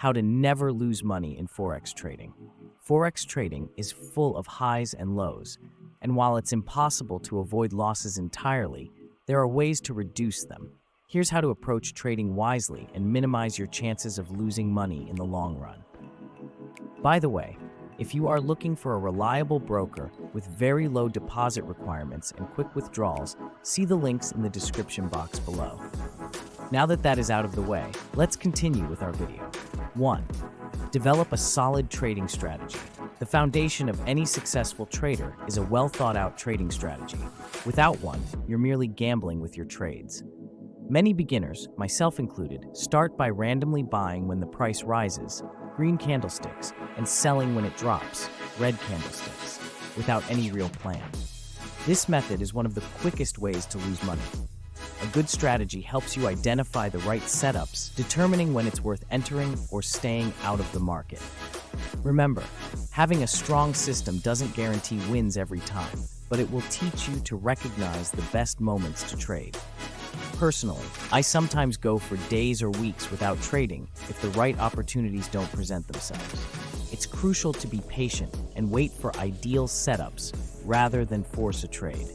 how to never lose money in Forex trading. Forex trading is full of highs and lows, and while it's impossible to avoid losses entirely, there are ways to reduce them. Here's how to approach trading wisely and minimize your chances of losing money in the long run. By the way, if you are looking for a reliable broker with very low deposit requirements and quick withdrawals, see the links in the description box below. Now that is out of the way, let's continue with our video. 1. Develop a solid trading strategy. The foundation of any successful trader is a well-thought-out trading strategy. Without one, you're merely gambling with your trades. Many beginners, myself included, start by randomly buying when the price rises, green candlesticks, and selling when it drops, red candlesticks, without any real plan. This method is one of the quickest ways to lose money. A good strategy helps you identify the right setups, determining when it's worth entering or staying out of the market. Remember, having a strong system doesn't guarantee wins every time, but it will teach you to recognize the best moments to trade. Personally, I sometimes go for days or weeks without trading if the right opportunities don't present themselves. It's crucial to be patient and wait for ideal setups rather than force a trade.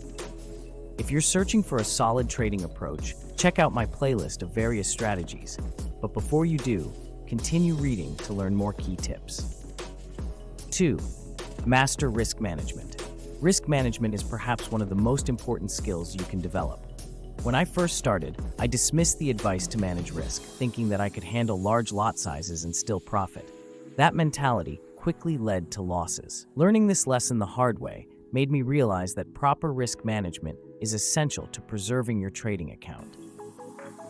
If you're searching for a solid trading approach, check out my playlist of various strategies. But before you do, continue reading to learn more key tips. 2. Master risk management. Risk management is perhaps one of the most important skills you can develop. When I first started, I dismissed the advice to manage risk, thinking that I could handle large lot sizes and still profit. That mentality quickly led to losses. Learning this lesson the hard way made me realize that proper risk management is essential to preserving your trading account.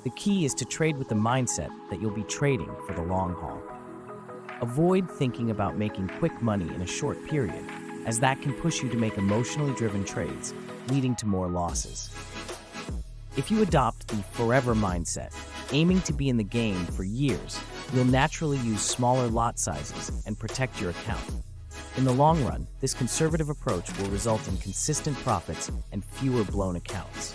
The key is to trade with the mindset that you'll be trading for the long haul. Avoid thinking about making quick money in a short period, as that can push you to make emotionally driven trades, leading to more losses. If you adopt the forever mindset, aiming to be in the game for years, you'll naturally use smaller lot sizes and protect your account. In the long run, this conservative approach will result in consistent profits and fewer blown accounts.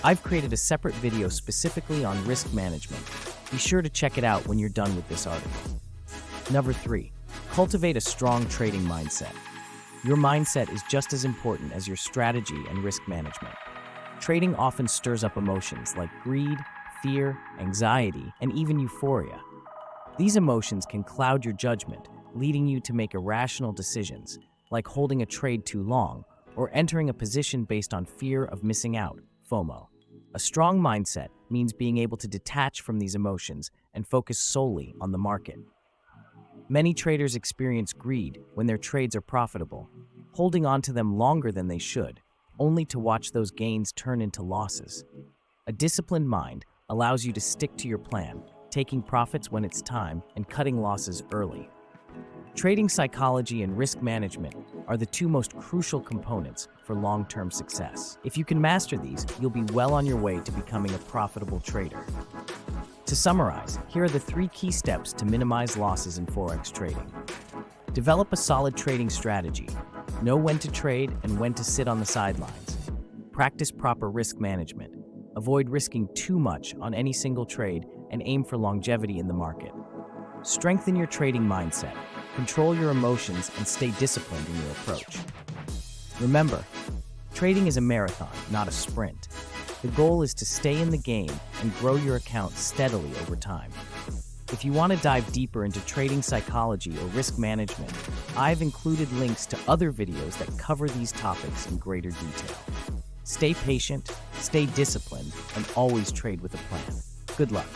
I've created a separate video specifically on risk management. Be sure to check it out when you're done with this article. Number 3. Cultivate a strong trading mindset. Your mindset is just as important as your strategy and risk management. Trading often stirs up emotions like greed, fear, anxiety, and even euphoria. These emotions can cloud your judgment, leading you to make irrational decisions, like holding a trade too long or entering a position based on fear of missing out, FOMO. A strong mindset means being able to detach from these emotions and focus solely on the market. Many traders experience greed when their trades are profitable, holding on to them longer than they should, only to watch those gains turn into losses. A disciplined mind allows you to stick to your plan, taking profits when it's time and cutting losses early. Trading psychology and risk management are the two most crucial components for long-term success. If you can master these, you'll be well on your way to becoming a profitable trader. To summarize, here are the 3 key steps to minimize losses in Forex trading. Develop a solid trading strategy. Know when to trade and when to sit on the sidelines. Practice proper risk management. Avoid risking too much on any single trade and aim for longevity in the market. Strengthen your trading mindset. Control your emotions and stay disciplined in your approach. Remember, trading is a marathon, not a sprint. The goal is to stay in the game and grow your account steadily over time. If you want to dive deeper into trading psychology or risk management, I've included links to other videos that cover these topics in greater detail. Stay patient, stay disciplined, and always trade with a plan. Good luck.